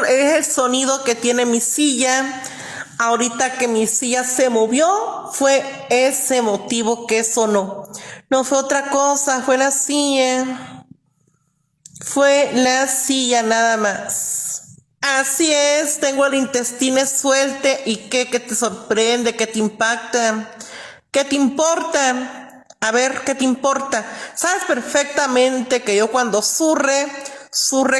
es el sonido que tiene mi silla. Ahorita que mi silla se movió, fue ese motivo que sonó. No fue otra cosa, fue la silla. Fue la silla nada más. Así es, tengo el intestino suelto. ¿Y qué te sorprende? ¿Qué te impacta? ¿Qué te importa? A ver, ¿qué te importa? Sabes perfectamente que yo cuando surre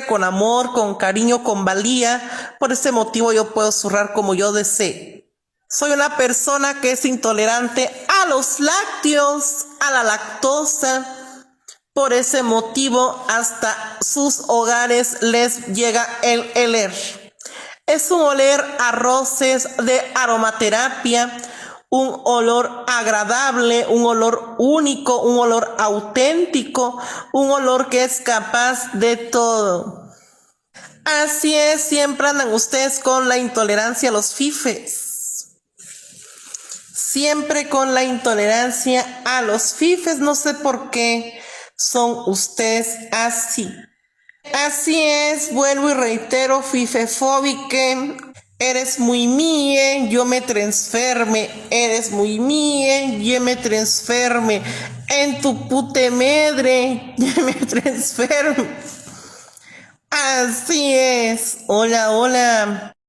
con amor, con cariño, con valía. Por ese motivo yo puedo zurrar como yo desee. Soy una persona que es intolerante a los lácteos, a la lactosa. Por ese motivo hasta sus hogares les llega el oler. Es un oler a roces de aromaterapia, un olor agradable, un olor único, un olor auténtico, un olor que es capaz de todo. Así es, siempre andan ustedes con la intolerancia a los fifes. Siempre con la intolerancia a los fifes, no sé por qué son ustedes así. Así es, vuelvo y reitero, fifefóbique. Eres muy mía, yo me transferme. Eres muy mía, yo me transferme. En tu puta madre, yo me transferme. Así es. Hola, hola.